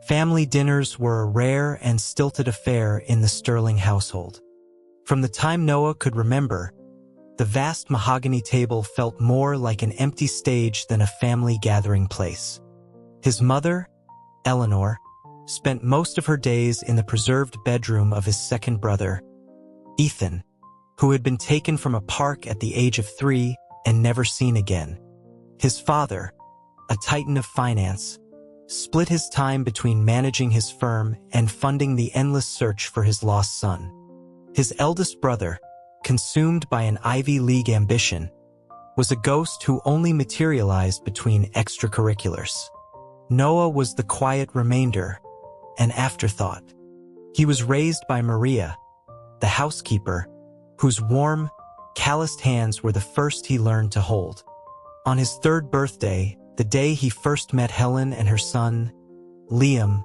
Family dinners were a rare and stilted affair in the Sterling household. From the time Noah could remember, the vast mahogany table felt more like an empty stage than a family gathering place. His mother, Eleanor, spent most of her days in the preserved bedroom of his second brother, Ethan, who had been taken from a park at the age of 3 and never seen again. His father, a titan of finance, split his time between managing his firm and funding the endless search for his lost son. His eldest brother, consumed by an Ivy League ambition, was a ghost who only materialized between extracurriculars. Noah was the quiet remainder, an afterthought. He was raised by Maria, the housekeeper, whose warm, calloused hands were the first he learned to hold. On his 3rd birthday, the day he first met Helen and her son, Liam,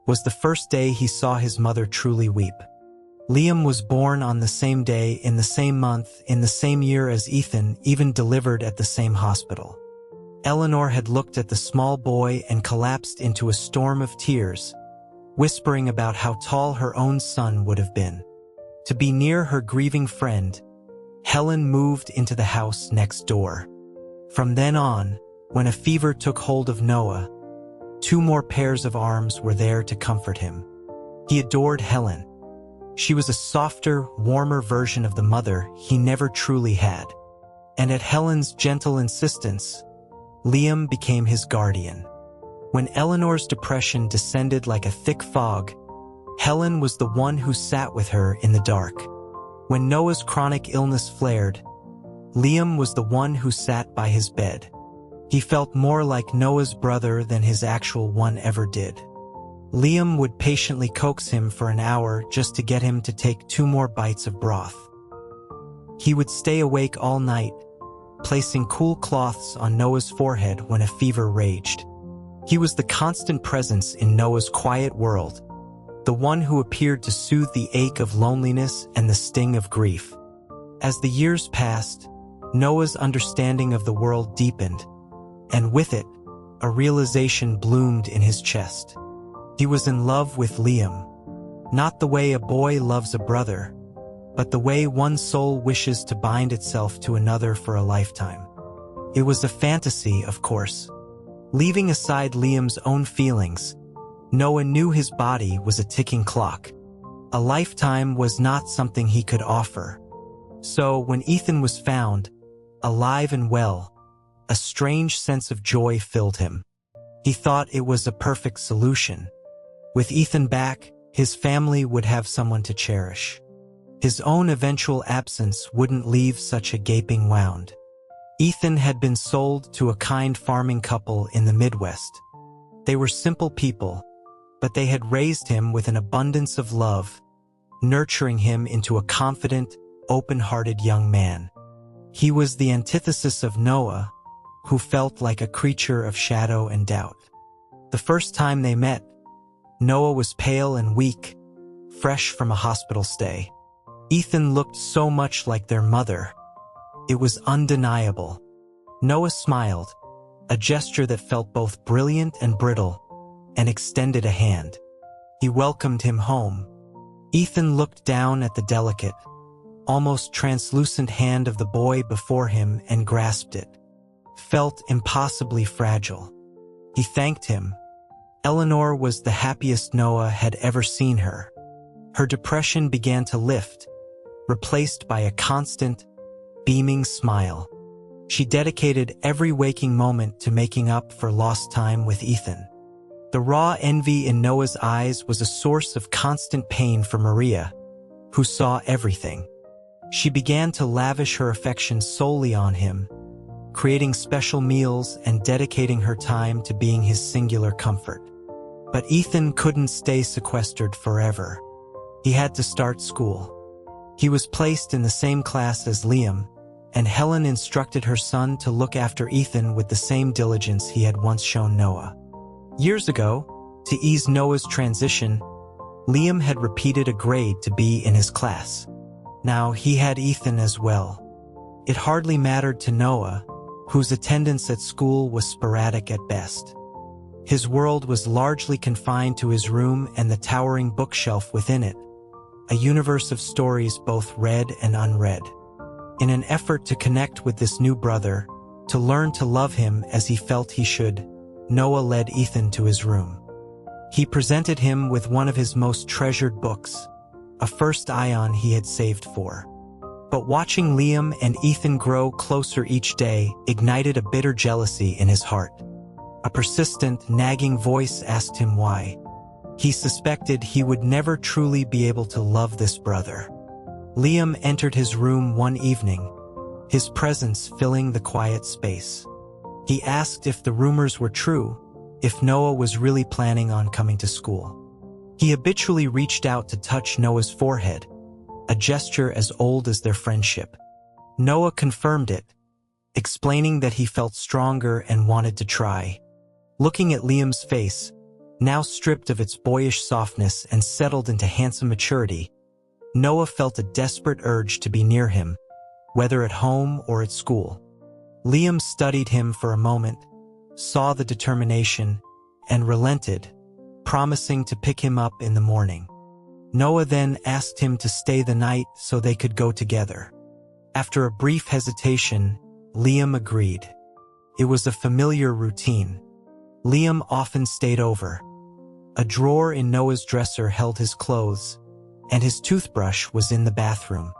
was the first day he saw his mother truly weep. Liam was born on the same day, in the same month, in the same year as Ethan, even delivered at the same hospital. Eleanor had looked at the small boy and collapsed into a storm of tears, whispering about how tall her own son would have been. To be near her grieving friend, Helen moved into the house next door. From then on, when a fever took hold of Noah, 2 more pairs of arms were there to comfort him. He adored Helen. She was a softer, warmer version of the mother he never truly had. And at Helen's gentle insistence, Liam became his guardian. When Eleanor's depression descended like a thick fog, Helen was the one who sat with her in the dark. When Noah's chronic illness flared, Liam was the one who sat by his bed. He felt more like Noah's brother than his actual one ever did. Liam would patiently coax him for an hour just to get him to take 2 more bites of broth. He would stay awake all night, placing cool cloths on Noah's forehead when a fever raged. He was the constant presence in Noah's quiet world, the one who appeared to soothe the ache of loneliness and the sting of grief. As the years passed, Noah's understanding of the world deepened, and with it, a realization bloomed in his chest. He was in love with Liam, not the way a boy loves a brother, but the way one soul wishes to bind itself to another for a lifetime. It was a fantasy, of course. Leaving aside Liam's own feelings, Noah knew his body was a ticking clock. A lifetime was not something he could offer. So when Ethan was found, alive and well, a strange sense of joy filled him. He thought it was a perfect solution. With Ethan back, his family would have someone to cherish. His own eventual absence wouldn't leave such a gaping wound. Ethan had been sold to a kind farming couple in the Midwest. They were simple people, but they had raised him with an abundance of love, nurturing him into a confident, open-hearted young man. He was the antithesis of Noah, who felt like a creature of shadow and doubt. The first time they met, Noah was pale and weak, fresh from a hospital stay. Ethan looked so much like their mother. It was undeniable. Noah smiled, a gesture that felt both brilliant and brittle, and extended a hand. He welcomed him home. Ethan looked down at the delicate, almost translucent hand of the boy before him and grasped it. Felt impossibly fragile. He thanked him. Eleanor was the happiest Noah had ever seen her. Her depression began to lift, replaced by a constant, beaming smile. She dedicated every waking moment to making up for lost time with Ethan. The raw envy in Noah's eyes was a source of constant pain for Maria, who saw everything. She began to lavish her affection solely on him, creating special meals and dedicating her time to being his singular comfort. But Ethan couldn't stay sequestered forever. He had to start school. He was placed in the same class as Liam, and Helen instructed her son to look after Ethan with the same diligence he had once shown Noah. Years ago, to ease Noah's transition, Liam had repeated a grade to be in his class. Now he had Ethan as well. It hardly mattered to Noah, whose attendance at school was sporadic at best. His world was largely confined to his room and the towering bookshelf within it, a universe of stories both read and unread. In an effort to connect with this new brother, to learn to love him as he felt he should, Noah led Ethan to his room. He presented him with one of his most treasured books, a first Ion he had saved for. But watching Liam and Ethan grow closer each day ignited a bitter jealousy in his heart. A persistent, nagging voice asked him why. He suspected he would never truly be able to love this brother. Liam entered his room one evening, his presence filling the quiet space. He asked if the rumors were true, if Noah was really planning on coming to school. He habitually reached out to touch Noah's forehead, a gesture as old as their friendship. Noah confirmed it, explaining that he felt stronger and wanted to try. Looking at Liam's face, now stripped of its boyish softness and settled into handsome maturity, Noah felt a desperate urge to be near him, whether at home or at school. Liam studied him for a moment, saw the determination, and relented, promising to pick him up in the morning. Noah then asked him to stay the night so they could go together. After a brief hesitation, Liam agreed. It was a familiar routine. Liam often stayed over. A drawer in Noah's dresser held his clothes, and his toothbrush was in the bathroom.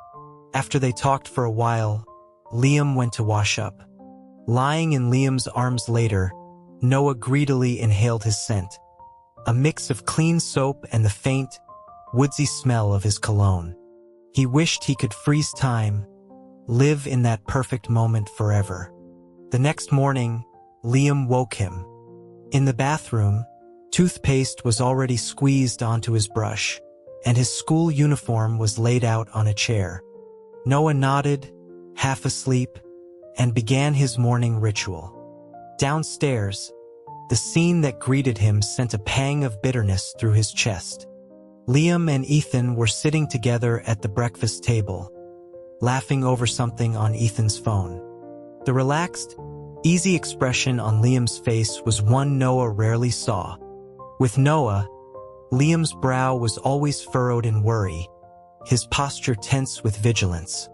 After they talked for a while, Liam went to wash up. Lying in Liam's arms later, Noah greedily inhaled his scent, a mix of clean soap and the faint, woodsy smell of his cologne. He wished he could freeze time, live in that perfect moment forever. The next morning, Liam woke him. In the bathroom, toothpaste was already squeezed onto his brush, and his school uniform was laid out on a chair. Noah nodded, half asleep, and began his morning ritual. Downstairs, the scene that greeted him sent a pang of bitterness through his chest. Liam and Ethan were sitting together at the breakfast table, laughing over something on Ethan's phone. The relaxed, easy expression on Liam's face was one Noah rarely saw. With Noah, Liam's brow was always furrowed in worry, his posture tense with vigilance.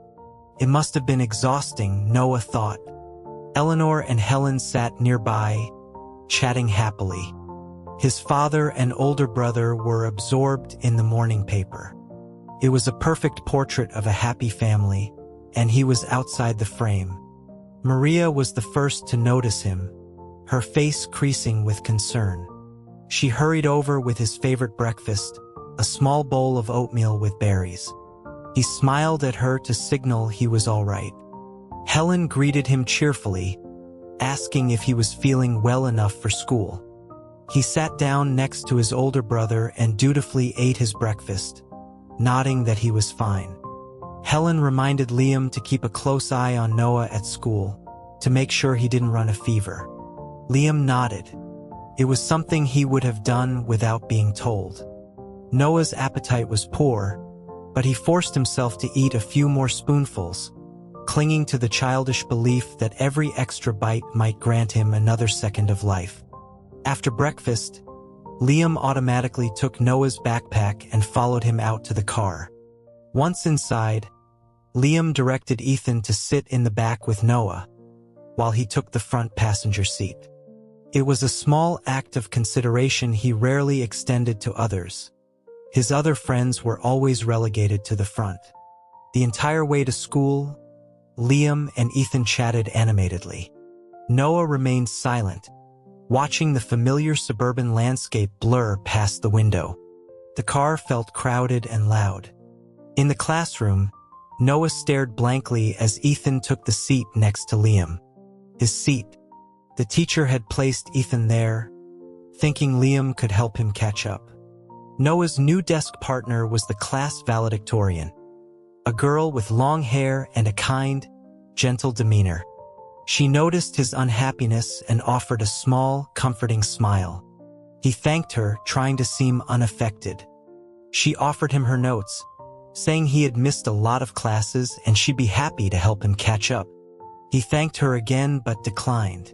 It must have been exhausting, Noah thought. Eleanor and Helen sat nearby, chatting happily. His father and older brother were absorbed in the morning paper. It was a perfect portrait of a happy family, and he was outside the frame. Maria was the first to notice him, her face creasing with concern. She hurried over with his favorite breakfast, a small bowl of oatmeal with berries. He smiled at her to signal he was all right. Helen greeted him cheerfully, asking if he was feeling well enough for school. He sat down next to his older brother and dutifully ate his breakfast, nodding that he was fine. Helen reminded Liam to keep a close eye on Noah at school, to make sure he didn't run a fever. Liam nodded. It was something he would have done without being told. Noah's appetite was poor, but he forced himself to eat a few more spoonfuls, clinging to the childish belief that every extra bite might grant him another second of life. After breakfast, Liam automatically took Noah's backpack and followed him out to the car. Once inside, Liam directed Ethan to sit in the back with Noah, while he took the front passenger seat. It was a small act of consideration he rarely extended to others. His other friends were always relegated to the front. The entire way to school, Liam and Ethan chatted animatedly. Noah remained silent, watching the familiar suburban landscape blur past the window. The car felt crowded and loud. In the classroom, Noah stared blankly as Ethan took the seat next to Liam. His seat. The teacher had placed Ethan there, thinking Liam could help him catch up. Noah's new desk partner was the class valedictorian, a girl with long hair and a kind, gentle demeanor. She noticed his unhappiness and offered a small, comforting smile. He thanked her, trying to seem unaffected. She offered him her notes, saying he had missed a lot of classes and she'd be happy to help him catch up. He thanked her again but declined.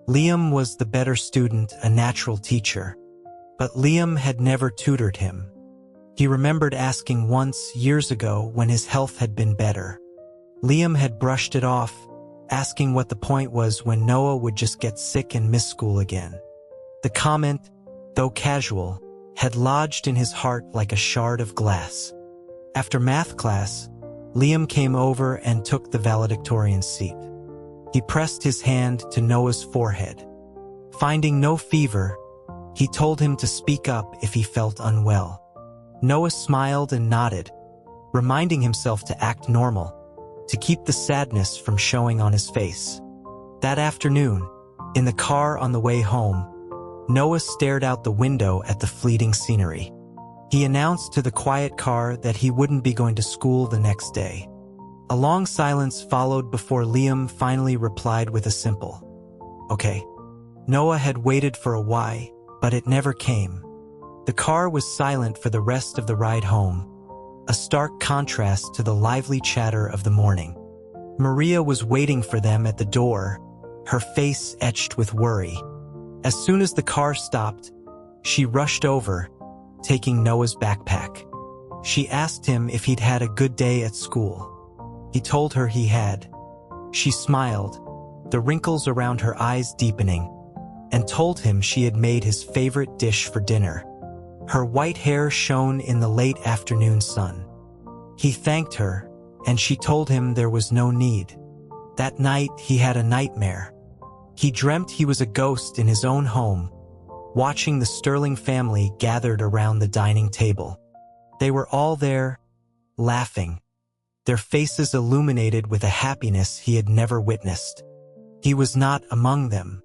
Liam was the better student, a natural teacher. But Liam had never tutored him. He remembered asking once, years ago, when his health had been better. Liam had brushed it off, asking what the point was when Noah would just get sick and miss school again. The comment, though casual, had lodged in his heart like a shard of glass. After math class, Liam came over and took the valedictorian seat. He pressed his hand to Noah's forehead. Finding no fever, he told him to speak up if he felt unwell. Noah smiled and nodded, reminding himself to act normal, to keep the sadness from showing on his face. That afternoon, in the car on the way home, Noah stared out the window at the fleeting scenery. He announced to the quiet car that he wouldn't be going to school the next day. A long silence followed before Liam finally replied with a simple, "Okay." Noah had waited for a why, but it never came. The car was silent for the rest of the ride home, a stark contrast to the lively chatter of the morning. Maria was waiting for them at the door, her face etched with worry. As soon as the car stopped, she rushed over, taking Noah's backpack. She asked him if he'd had a good day at school. He told her he had. She smiled, the wrinkles around her eyes deepening, and told him she had made his favorite dish for dinner. Her white hair shone in the late afternoon sun. He thanked her, and she told him there was no need. That night, he had a nightmare. He dreamt he was a ghost in his own home, watching the Sterling family gathered around the dining table. They were all there, laughing, their faces illuminated with a happiness he had never witnessed. He was not among them.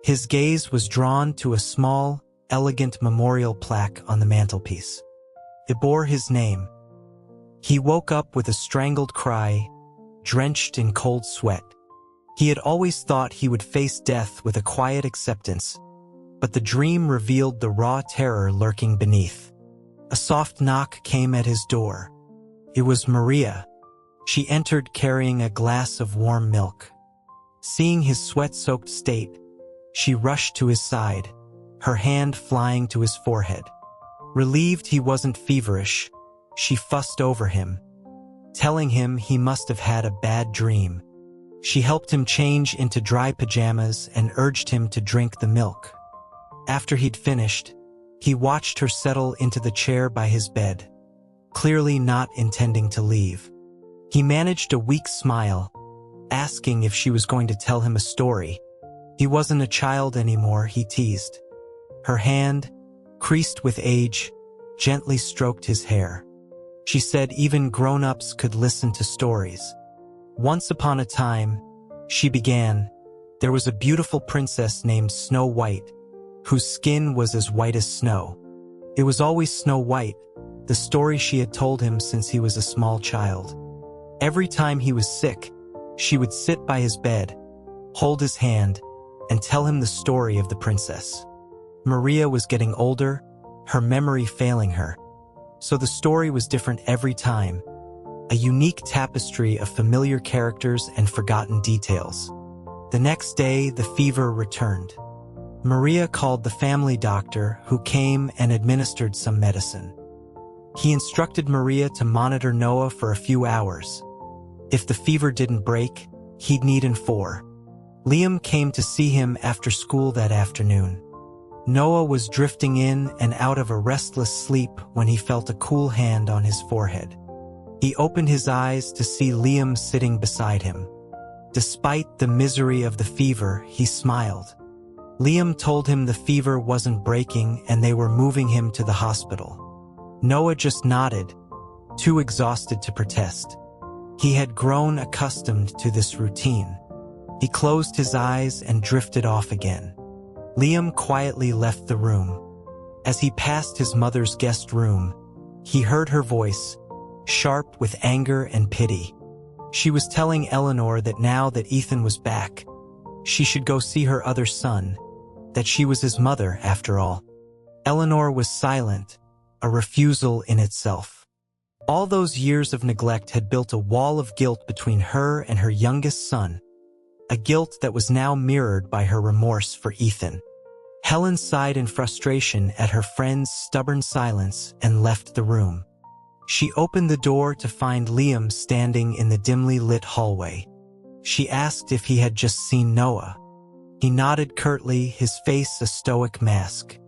His gaze was drawn to a small, elegant memorial plaque on the mantelpiece. It bore his name. He woke up with a strangled cry, drenched in cold sweat. He had always thought he would face death with a quiet acceptance, but the dream revealed the raw terror lurking beneath. A soft knock came at his door. It was Maria. She entered carrying a glass of warm milk. Seeing his sweat-soaked state, she rushed to his side, her hand flying to his forehead. Relieved he wasn't feverish, she fussed over him, telling him he must have had a bad dream. She helped him change into dry pajamas and urged him to drink the milk. After he'd finished, he watched her settle into the chair by his bed, clearly not intending to leave. He managed a weak smile, asking if she was going to tell him a story. He wasn't a child anymore, he teased. Her hand, creased with age, gently stroked his hair. She said even grown-ups could listen to stories. Once upon a time, she began, there was a beautiful princess named Snow White, whose skin was as white as snow. It was always Snow White, the story she had told him since he was a small child. Every time he was sick, she would sit by his bed, hold his hand, and tell him the story of the princess. Maria was getting older, her memory failing her. So the story was different every time, a unique tapestry of familiar characters and forgotten details. The next day, the fever returned. Maria called the family doctor, who came and administered some medicine. He instructed Maria to monitor Noah for a few hours. If the fever didn't break, he'd need an 4. Liam came to see him after school that afternoon. Noah was drifting in and out of a restless sleep when he felt a cool hand on his forehead. He opened his eyes to see Liam sitting beside him. Despite the misery of the fever, he smiled. Liam told him the fever wasn't breaking and they were moving him to the hospital. Noah just nodded, too exhausted to protest. He had grown accustomed to this routine. He closed his eyes and drifted off again. Liam quietly left the room. As he passed his mother's guest room, he heard her voice, sharp with anger and pity. She was telling Eleanor that now that Ethan was back, she should go see her other son, that she was his mother after all. Eleanor was silent, a refusal in itself. All those years of neglect had built a wall of guilt between her and her youngest son, a guilt that was now mirrored by her remorse for Ethan. Helen sighed in frustration at her friend's stubborn silence and left the room. She opened the door to find Liam standing in the dimly lit hallway. She asked if he had just seen Noah. He nodded curtly, his face a stoic mask.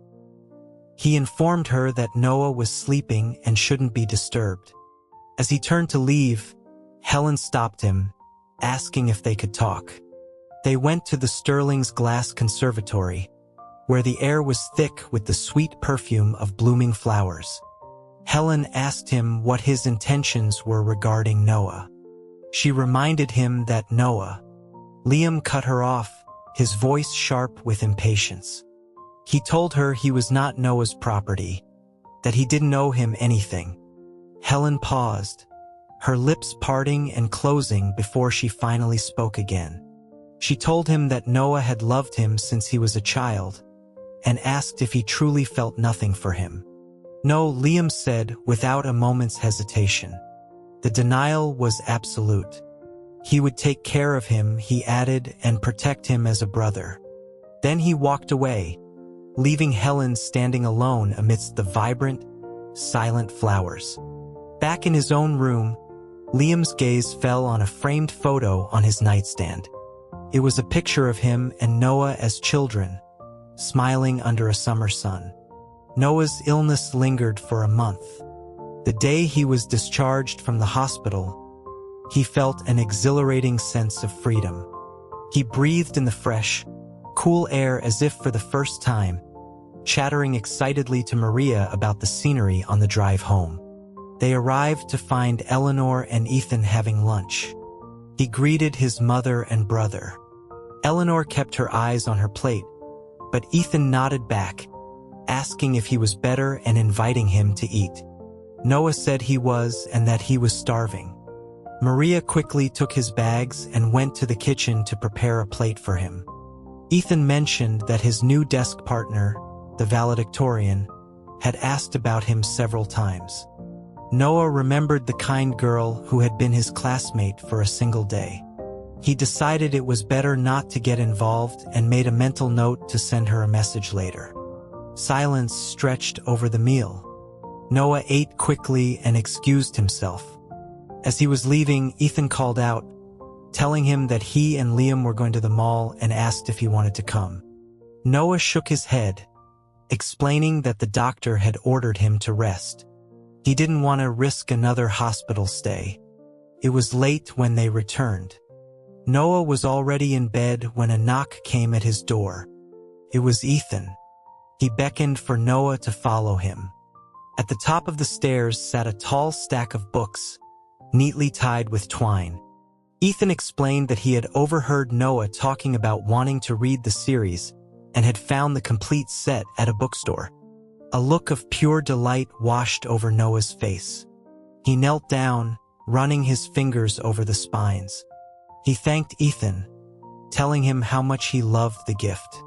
He informed her that Noah was sleeping and shouldn't be disturbed. As he turned to leave, Helen stopped him, asking if they could talk. They went to the Sterling's glass conservatory, where the air was thick with the sweet perfume of blooming flowers. Helen asked him what his intentions were regarding Noah. She reminded him that Noah. Liam cut her off, his voice sharp with impatience. He told her he was not Noah's property, that he didn't owe him anything. Helen paused, her lips parting and closing before she finally spoke again. She told him that Noah had loved him since he was a child, and asked if he truly felt nothing for him. No, Liam said without a moment's hesitation. The denial was absolute. He would take care of him, he added, and protect him as a brother. Then he walked away, leaving Helen standing alone amidst the vibrant, silent flowers. Back in his own room, Liam's gaze fell on a framed photo on his nightstand. It was a picture of him and Noah as children, smiling under a summer sun. Noah's illness lingered for a month. The day he was discharged from the hospital, he felt an exhilarating sense of freedom. He breathed in the fresh, cool air as if for the first time, chattering excitedly to Maria about the scenery on the drive home. They arrived to find Eleanor and Ethan having lunch. He greeted his mother and brother. Eleanor kept her eyes on her plate, but Ethan nodded back, asking if he was better and inviting him to eat. Noah said he was and that he was starving. Maria quickly took his bags and went to the kitchen to prepare a plate for him. Ethan mentioned that his new desk partner, the valedictorian, had asked about him several times. Noah remembered the kind girl who had been his classmate for a single day. He decided it was better not to get involved and made a mental note to send her a message later. Silence stretched over the meal. Noah ate quickly and excused himself. As he was leaving, Ethan called out, telling him that he and Liam were going to the mall and asked if he wanted to come. Noah shook his head, explaining that the doctor had ordered him to rest. He didn't want to risk another hospital stay. It was late when they returned. Noah was already in bed when a knock came at his door. It was Ethan. He beckoned for Noah to follow him. At the top of the stairs sat a tall stack of books, neatly tied with twine. Ethan explained that he had overheard Noah talking about wanting to read the series and had found the complete set at a bookstore. A look of pure delight washed over Noah's face. He knelt down, running his fingers over the spines. He thanked Ethan, telling him how much he loved the gift.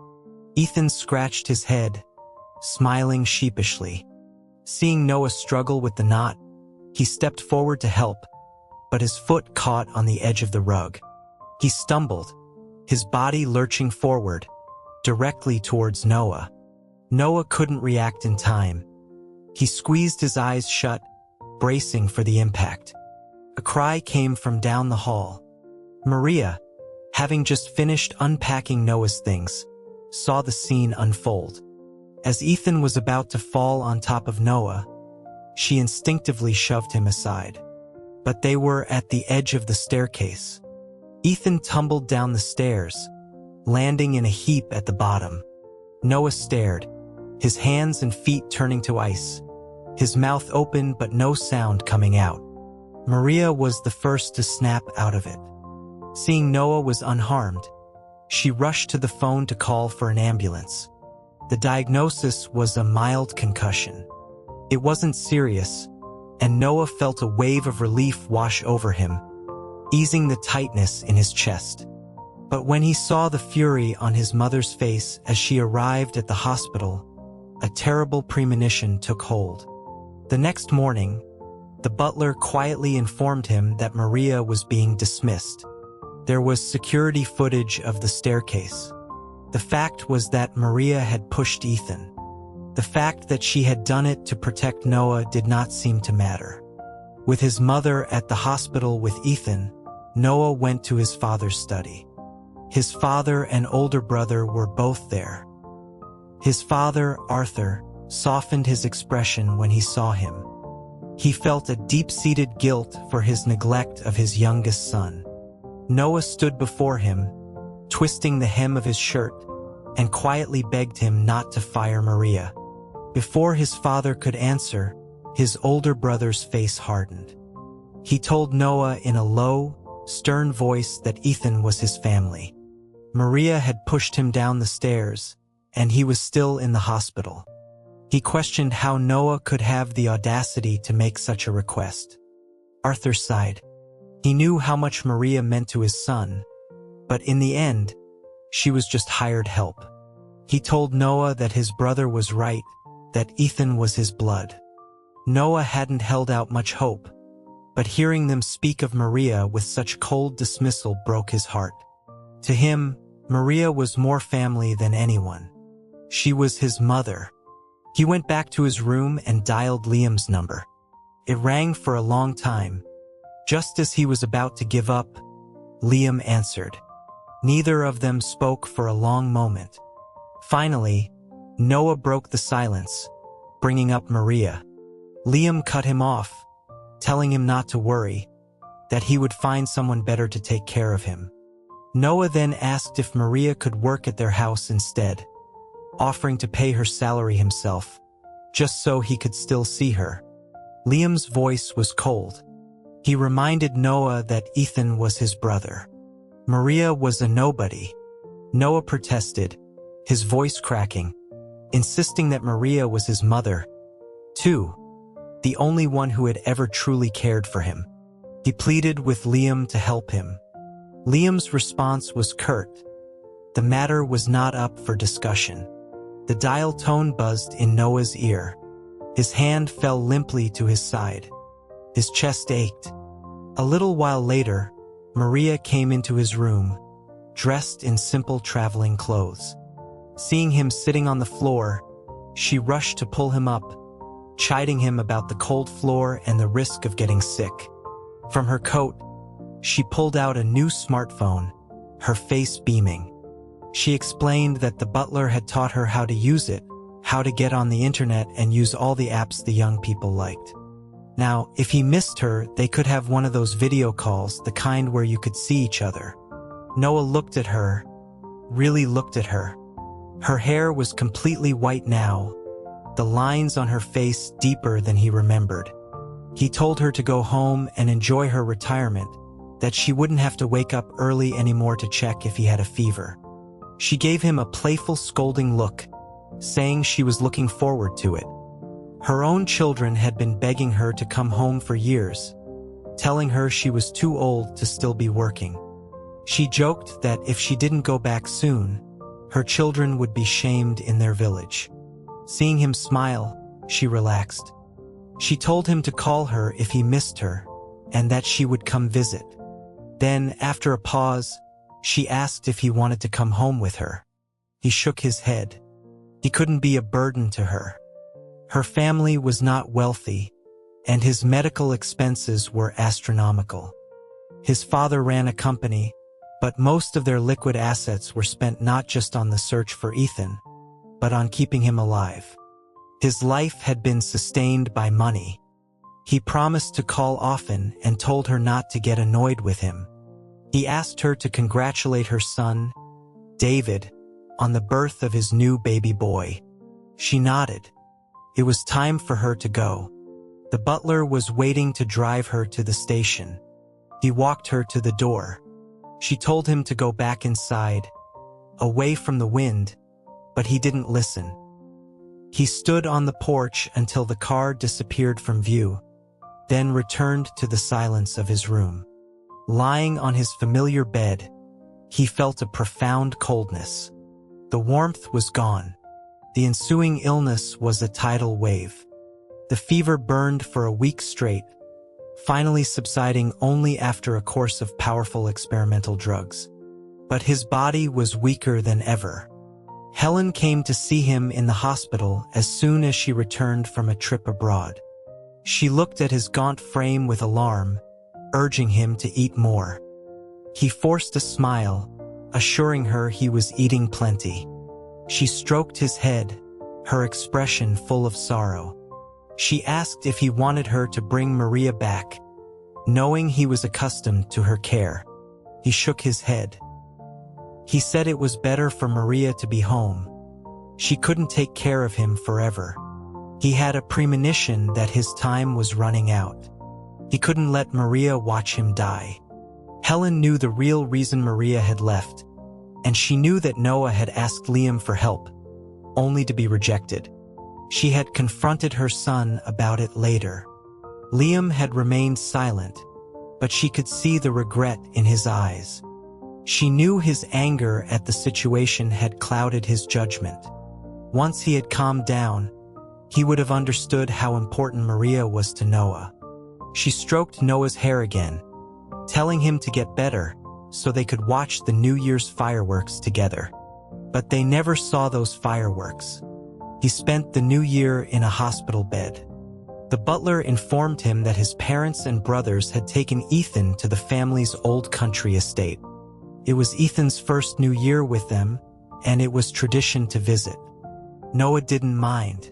Ethan scratched his head, smiling sheepishly. Seeing Noah struggle with the knot, he stepped forward to help, but his foot caught on the edge of the rug. He stumbled, his body lurching forward, directly towards Noah. Noah couldn't react in time. He squeezed his eyes shut, bracing for the impact. A cry came from down the hall. Maria, having just finished unpacking Noah's things, saw the scene unfold. As Ethan was about to fall on top of Noah, she instinctively shoved him aside. But they were at the edge of the staircase. Ethan tumbled down the stairs, landing in a heap at the bottom. Noah stared, his hands and feet turning to ice, his mouth open but no sound coming out. Maria was the first to snap out of it. Seeing Noah was unharmed, she rushed to the phone to call for an ambulance. The diagnosis was a mild concussion. It wasn't serious, and Noah felt a wave of relief wash over him, easing the tightness in his chest. But when he saw the fury on his mother's face as she arrived at the hospital, a terrible premonition took hold. The next morning, the butler quietly informed him that Maria was being dismissed. There was security footage of the staircase. The fact was that Maria had pushed Ethan. The fact that she had done it to protect Noah did not seem to matter. With his mother at the hospital with Ethan, Noah went to his father's study. His father and older brother were both there. His father, Arthur, softened his expression when he saw him. He felt a deep-seated guilt for his neglect of his youngest son. Noah stood before him, twisting the hem of his shirt, and quietly begged him not to fire Maria. Before his father could answer, his older brother's face hardened. He told Noah in a low, stern voice that Ethan was his family. Maria had pushed him down the stairs, and he was still in the hospital. He questioned how Noah could have the audacity to make such a request. Arthur sighed. He knew how much Maria meant to his son, but in the end, she was just hired help. He told Noah that his brother was right, that Ethan was his blood. Noah hadn't held out much hope, but hearing them speak of Maria with such cold dismissal broke his heart. To him, Maria was more family than anyone. She was his mother. He went back to his room and dialed Liam's number. It rang for a long time. Just as he was about to give up, Liam answered. Neither of them spoke for a long moment. Finally, Noah broke the silence, bringing up Maria. Liam cut him off, telling him not to worry, that he would find someone better to take care of him. Noah then asked if Maria could work at their house instead, offering to pay her salary himself, just so he could still see her. Liam's voice was cold. He reminded Noah that Ethan was his brother. Maria was a nobody. Noah protested, his voice cracking, insisting that Maria was his mother, too, the only one who had ever truly cared for him. He pleaded with Liam to help him. Liam's response was curt. The matter was not up for discussion. The dial tone buzzed in Noah's ear. His hand fell limply to his side. His chest ached. A little while later, Maria came into his room, dressed in simple traveling clothes. Seeing him sitting on the floor, she rushed to pull him up, chiding him about the cold floor and the risk of getting sick. From her coat, she pulled out a new smartphone, her face beaming. She explained that the butler had taught her how to use it, how to get on the internet and use all the apps the young people liked. Now, if he missed her, they could have one of those video calls, the kind where you could see each other. Noah looked at her, really looked at her. Her hair was completely white now, the lines on her face deeper than he remembered. He told her to go home and enjoy her retirement, that she wouldn't have to wake up early anymore to check if he had a fever. She gave him a playful scolding look, saying she was looking forward to it. Her own children had been begging her to come home for years, telling her she was too old to still be working. She joked that if she didn't go back soon, her children would be shamed in their village. Seeing him smile, she relaxed. She told him to call her if he missed her, and that she would come visit. Then, after a pause, she asked if he wanted to come home with her. He shook his head. He couldn't be a burden to her. Her family was not wealthy, and his medical expenses were astronomical. His father ran a company, but most of their liquid assets were spent not just on the search for Ethan, but on keeping him alive. His life had been sustained by money. He promised to call often and told her not to get annoyed with him. He asked her to congratulate her son, David, on the birth of his new baby boy. She nodded. It was time for her to go. The butler was waiting to drive her to the station. He walked her to the door. She told him to go back inside, away from the wind, but he didn't listen. He stood on the porch until the car disappeared from view, then returned to the silence of his room. Lying on his familiar bed, he felt a profound coldness. The warmth was gone. The ensuing illness was a tidal wave. The fever burned for a week straight, finally subsiding only after a course of powerful experimental drugs. But his body was weaker than ever. Helen came to see him in the hospital as soon as she returned from a trip abroad. She looked at his gaunt frame with alarm, urging him to eat more. He forced a smile, assuring her he was eating plenty. She stroked his head, her expression full of sorrow. She asked if he wanted her to bring Maria back, knowing he was accustomed to her care. He shook his head. He said it was better for Maria to be home. She couldn't take care of him forever. He had a premonition that his time was running out. He couldn't let Maria watch him die. Helen knew the real reason Maria had left, and she knew that Noah had asked Liam for help, only to be rejected. She had confronted her son about it later. Liam had remained silent, but she could see the regret in his eyes. She knew his anger at the situation had clouded his judgment. Once he had calmed down, he would have understood how important Maria was to Noah. She stroked Noah's hair again, telling him to get better so they could watch the New Year's fireworks together. But they never saw those fireworks. He spent the new year in a hospital bed. The butler informed him that his parents and brothers had taken Ethan to the family's old country estate. It was Ethan's first New Year with them, and it was tradition to visit. Noah didn't mind.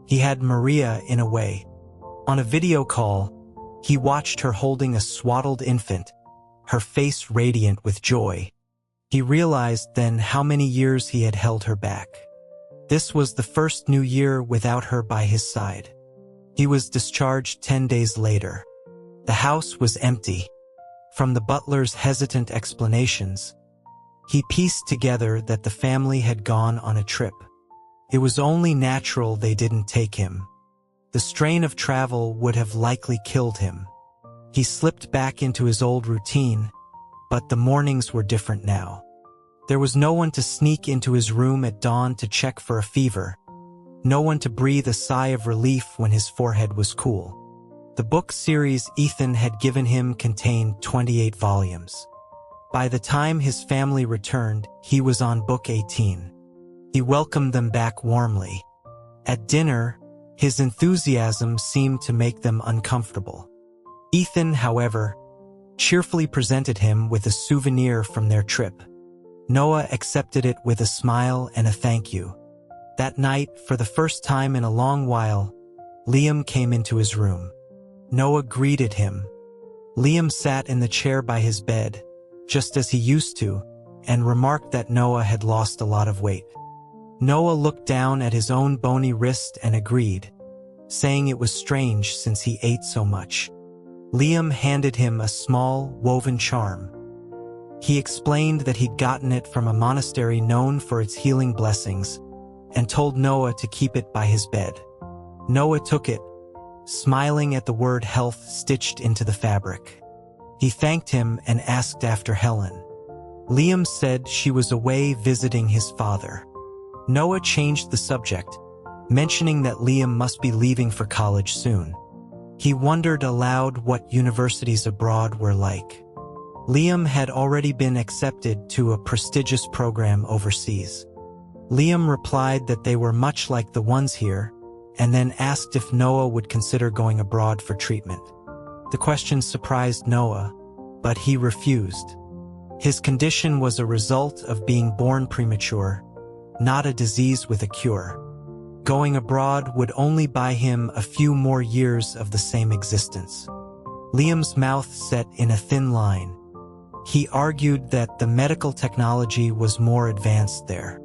He had Maria in a way. On a video call, he watched her holding a swaddled infant, her face radiant with joy. He realized then how many years he had held her back. This was the first New Year without her by his side. He was discharged 10 days later. The house was empty. From the butler's hesitant explanations, he pieced together that the family had gone on a trip. It was only natural they didn't take him. The strain of travel would have likely killed him. He slipped back into his old routine, but the mornings were different now. There was no one to sneak into his room at dawn to check for a fever, no one to breathe a sigh of relief when his forehead was cool. The book series Ethan had given him contained 28 volumes. By the time his family returned, he was on book 18. He welcomed them back warmly. At dinner, his enthusiasm seemed to make them uncomfortable. Ethan, however, cheerfully presented him with a souvenir from their trip. Noah accepted it with a smile and a thank you. That night, for the first time in a long while, Liam came into his room. Noah greeted him. Liam sat in the chair by his bed, just as he used to, and remarked that Noah had lost a lot of weight. Noah looked down at his own bony wrist and agreed, saying it was strange since he ate so much. Liam handed him a small, woven charm. He explained that he'd gotten it from a monastery known for its healing blessings, and told Noah to keep it by his bed. Noah took it, smiling at the word health stitched into the fabric. He thanked him and asked after Helen. Liam said she was away visiting his father. Noah changed the subject, mentioning that Liam must be leaving for college soon. He wondered aloud what universities abroad were like. Liam had already been accepted to a prestigious program overseas. Liam replied that they were much like the ones here, and then asked if Noah would consider going abroad for treatment. The question surprised Noah, but he refused. His condition was a result of being born premature, not a disease with a cure. Going abroad would only buy him a few more years of the same existence. Liam's mouth set in a thin line. He argued that the medical technology was more advanced there.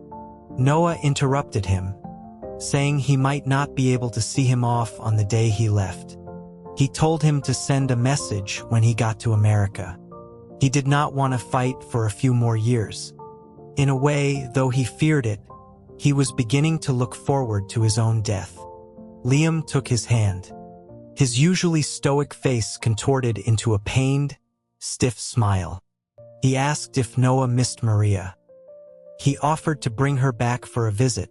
Noah interrupted him, saying he might not be able to see him off on the day he left. He told him to send a message when he got to America. He did not want to fight for a few more years. In a way, though he feared it, he was beginning to look forward to his own death. Liam took his hand. His usually stoic face contorted into a pained, stiff smile. He asked if Noah missed Maria. He offered to bring her back for a visit,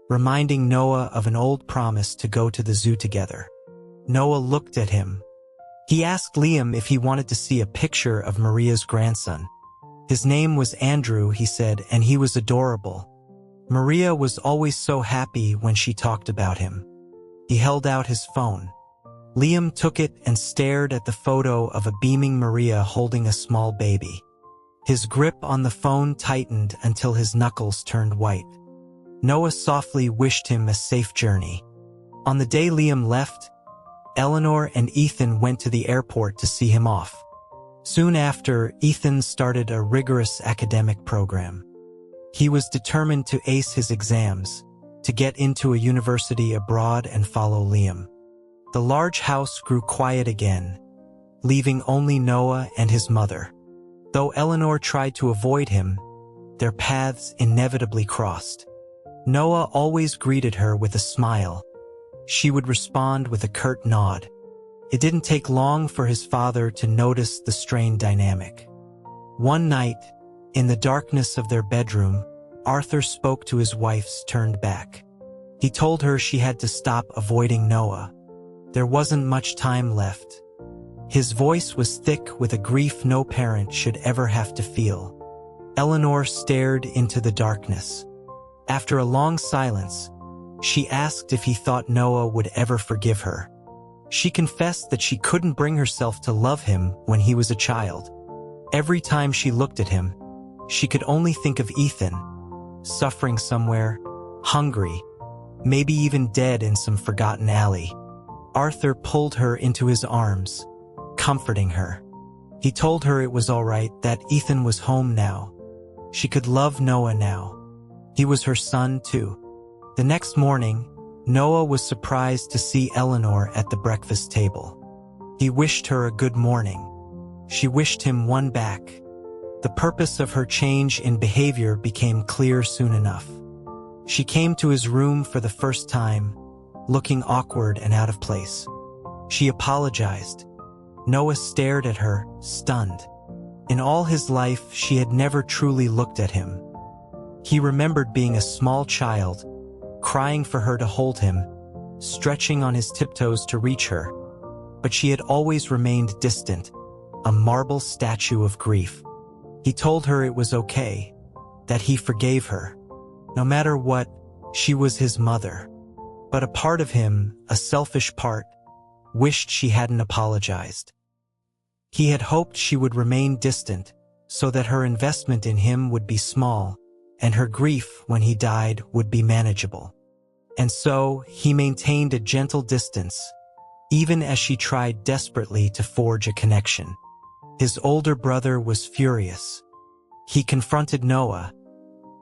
reminding Noah of an old promise to go to the zoo together. Noah looked at him, He asked Liam if he wanted to see a picture of Maria's grandson. His name was Andrew, he said, and he was adorable. Maria was always so happy when she talked about him. He held out his phone. Liam took it and stared at the photo of a beaming Maria holding a small baby. His grip on the phone tightened until his knuckles turned white. Noah softly wished him a safe journey. On the day Liam left, Eleanor and Ethan went to the airport to see him off. Soon after, Ethan started a rigorous academic program. He was determined to ace his exams, to get into a university abroad and follow Liam. The large house grew quiet again, leaving only Noah and his mother. Though Eleanor tried to avoid him, their paths inevitably crossed. Noah always greeted her with a smile. She would respond with a curt nod. It didn't take long for his father to notice the strained dynamic. One night, in the darkness of their bedroom, Arthur spoke to his wife's turned back. He told her she had to stop avoiding Noah. There wasn't much time left. His voice was thick with a grief no parent should ever have to feel. Eleanor stared into the darkness. After a long silence, she asked if he thought Noah would ever forgive her. She confessed that she couldn't bring herself to love him when he was a child. Every time she looked at him, she could only think of Ethan, suffering somewhere, hungry, maybe even dead in some forgotten alley. Arthur pulled her into his arms, comforting her. He told her it was all right, that Ethan was home now. She could love Noah now. He was her son, too. The next morning, Noah was surprised to see Eleanor at the breakfast table. He wished her a good morning. She wished him one back. The purpose of her change in behavior became clear soon enough. She came to his room for the first time, looking awkward and out of place. She apologized. Noah stared at her, stunned. In all his life, she had never truly looked at him. He remembered being a small child, crying for her to hold him, stretching on his tiptoes to reach her. But she had always remained distant, a marble statue of grief. He told her it was okay, that he forgave her. No matter what, she was his mother. But a part of him, a selfish part, wished she hadn't apologized. He had hoped she would remain distant, so that her investment in him would be small, and her grief when he died would be manageable. And so, he maintained a gentle distance, even as she tried desperately to forge a connection. His older brother was furious. He confronted Noah,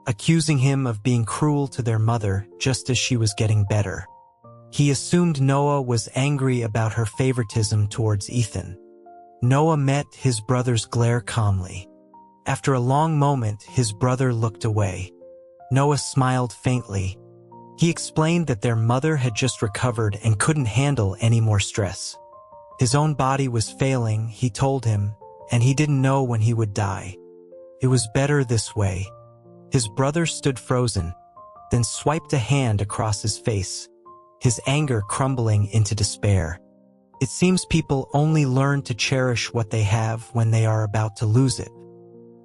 accusing him of being cruel to their mother just as she was getting better. He assumed Noah was angry about her favoritism towards Ethan. Noah met his brother's glare calmly. After a long moment, his brother looked away. Noah smiled faintly. He explained that their mother had just recovered and couldn't handle any more stress. His own body was failing, he told him, and he didn't know when he would die. It was better this way. His brother stood frozen, then swiped a hand across his face, his anger crumbling into despair. It seems people only learn to cherish what they have when they are about to lose it.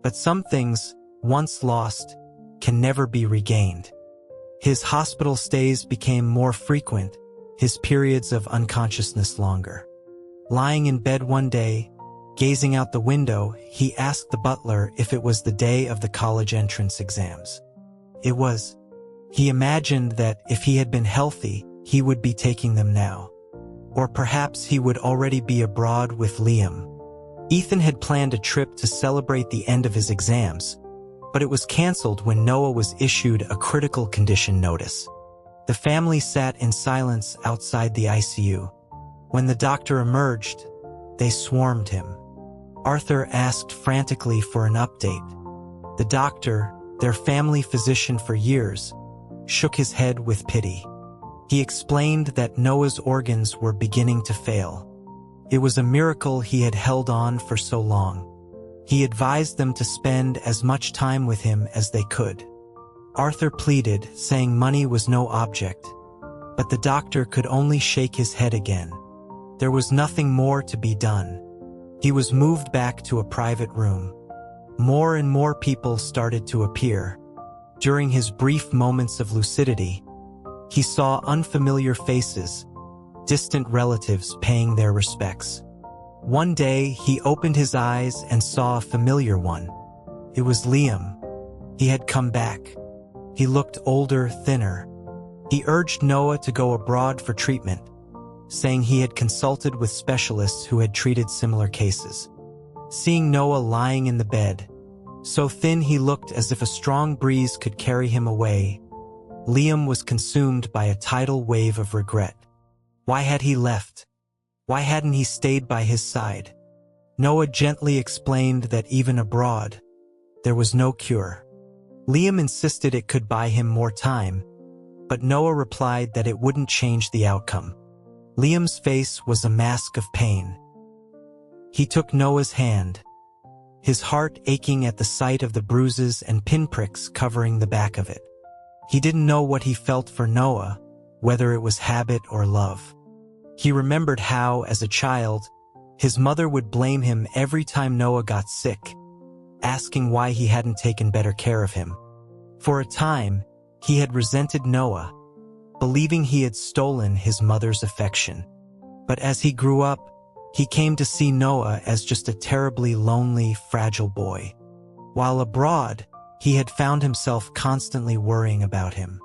But some things, once lost, can never be regained. His hospital stays became more frequent, his periods of unconsciousness longer. Lying in bed one day, gazing out the window, he asked the butler if it was the day of the college entrance exams. It was. He imagined that if he had been healthy, he would be taking them now. Or perhaps he would already be abroad with Liam. Ethan had planned a trip to celebrate the end of his exams, but it was canceled when Noah was issued a critical condition notice. The family sat in silence outside the ICU. When the doctor emerged, they swarmed him. Arthur asked frantically for an update. The doctor, their family physician for years, shook his head with pity. He explained that Noah's organs were beginning to fail. It was a miracle he had held on for so long. He advised them to spend as much time with him as they could. Arthur pleaded, saying money was no object, but the doctor could only shake his head again. There was nothing more to be done. He was moved back to a private room. More and more people started to appear. During his brief moments of lucidity, he saw unfamiliar faces, distant relatives paying their respects. One day, he opened his eyes and saw a familiar one. It was Liam. He had come back. He looked older, thinner. He urged Noah to go abroad for treatment, saying he had consulted with specialists who had treated similar cases. Seeing Noah lying in the bed, so thin he looked as if a strong breeze could carry him away, Liam was consumed by a tidal wave of regret. Why had he left? Why hadn't he stayed by his side? Noah gently explained that even abroad, there was no cure. Liam insisted it could buy him more time, but Noah replied that it wouldn't change the outcome. Liam's face was a mask of pain. He took Noah's hand, his heart aching at the sight of the bruises and pinpricks covering the back of it. He didn't know what he felt for Noah, whether it was habit or love. He remembered how, as a child, his mother would blame him every time Noah got sick, asking why he hadn't taken better care of him. For a time, he had resented Noah, believing he had stolen his mother's affection. But as he grew up, he came to see Noah as just a terribly lonely, fragile boy. While abroad, he had found himself constantly worrying about him.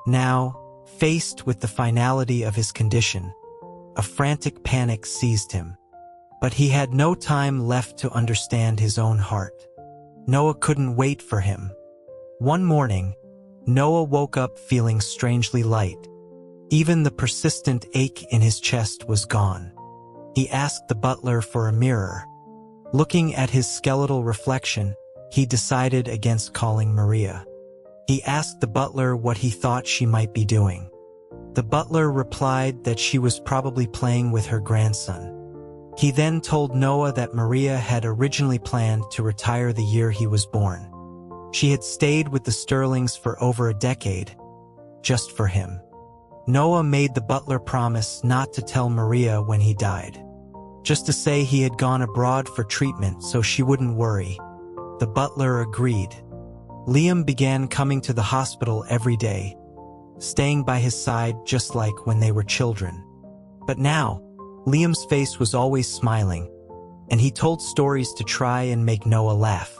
Now, faced with the finality of his condition, a frantic panic seized him. But he had no time left to understand his own heart. Noah couldn't wait for him. One morning, Noah woke up feeling strangely light. Even the persistent ache in his chest was gone. He asked the butler for a mirror. Looking at his skeletal reflection, he decided against calling Maria. He asked the butler what he thought she might be doing. The butler replied that she was probably playing with her grandson. He then told Noah that Maria had originally planned to retire the year he was born. She had stayed with the Sterlings for over a decade, just for him. Noah made the butler promise not to tell Maria when he died, just to say he had gone abroad for treatment so she wouldn't worry. The butler agreed. Liam began coming to the hospital every day, staying by his side just like when they were children. But now, Liam's face was always smiling, and he told stories to try and make Noah laugh.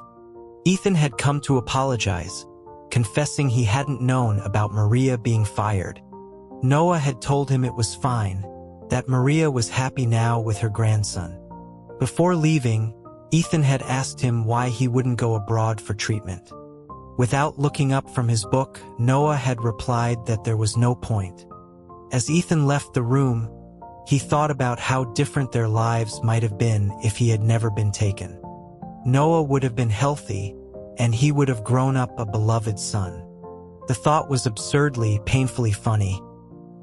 Ethan had come to apologize, confessing he hadn't known about Maria being fired. Noah had told him it was fine, that Maria was happy now with her grandson. Before leaving, Ethan had asked him why he wouldn't go abroad for treatment. Without looking up from his book, Noah had replied that there was no point. As Ethan left the room, he thought about how different their lives might have been if he had never been taken. Noah would have been healthy, and he would have grown up a beloved son. The thought was absurdly, painfully funny.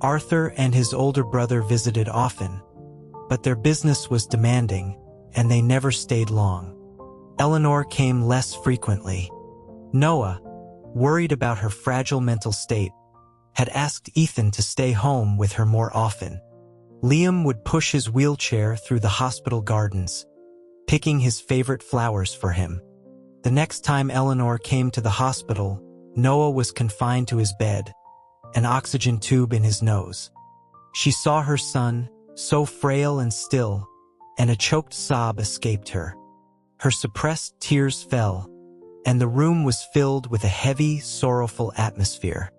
Arthur and his older brother visited often, but their business was demanding, and they never stayed long. Eleanor came less frequently. Noah, worried about her fragile mental state, had asked Ethan to stay home with her more often. Liam would push his wheelchair through the hospital gardens, picking his favorite flowers for him. The next time Eleanor came to the hospital, Noah was confined to his bed, an oxygen tube in his nose. She saw her son, so frail and still, and a choked sob escaped her. Her suppressed tears fell, and the room was filled with a heavy, sorrowful atmosphere.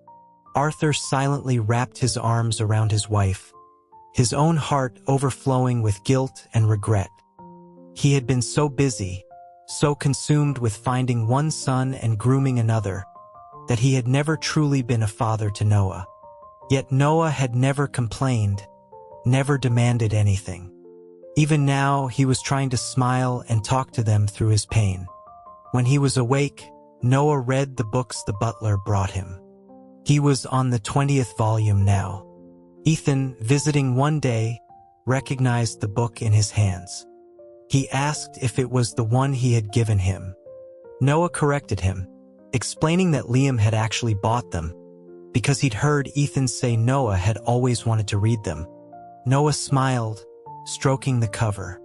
Arthur silently wrapped his arms around his wife, his own heart overflowing with guilt and regret. He had been so busy, so consumed with finding one son and grooming another, that he had never truly been a father to Noah. Yet Noah had never complained, never demanded anything. Even now, he was trying to smile and talk to them through his pain. When he was awake, Noah read the books the butler brought him. He was on the 20th volume now. Ethan, visiting one day, recognized the book in his hands. He asked if it was the one he had given him. Noah corrected him, explaining that Liam had actually bought them, because he'd heard Ethan say Noah had always wanted to read them. Noah smiled, stroking the cover.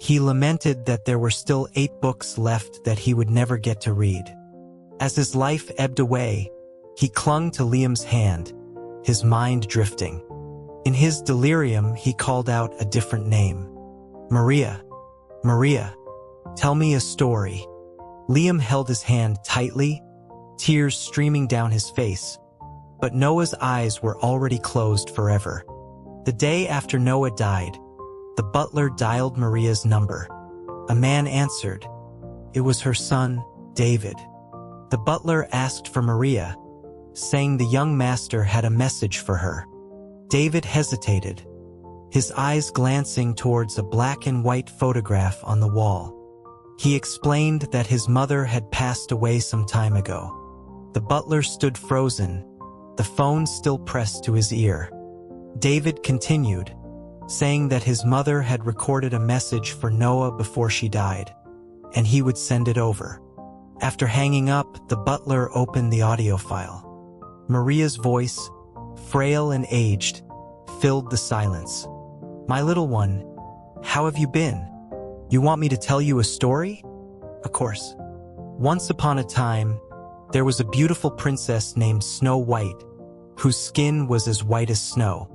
He lamented that there were still 8 books left that he would never get to read. As his life ebbed away, he clung to Liam's hand, his mind drifting. In his delirium, he called out a different name. Maria, Maria, tell me a story. Liam held his hand tightly, tears streaming down his face, but Noah's eyes were already closed forever. The day after Noah died, the butler dialed Maria's number. A man answered. It was her son, David. The butler asked for Maria, saying the young master had a message for her. David hesitated, his eyes glancing towards a black and white photograph on the wall. He explained that his mother had passed away some time ago. The butler stood frozen, the phone still pressed to his ear. David continued, saying that his mother had recorded a message for Noah before she died, and he would send it over. After hanging up, the butler opened the audio file. Maria's voice, frail and aged, filled the silence. My little one, how have you been? You want me to tell you a story? Of course. Once upon a time, there was a beautiful princess named Snow White, whose skin was as white as snow.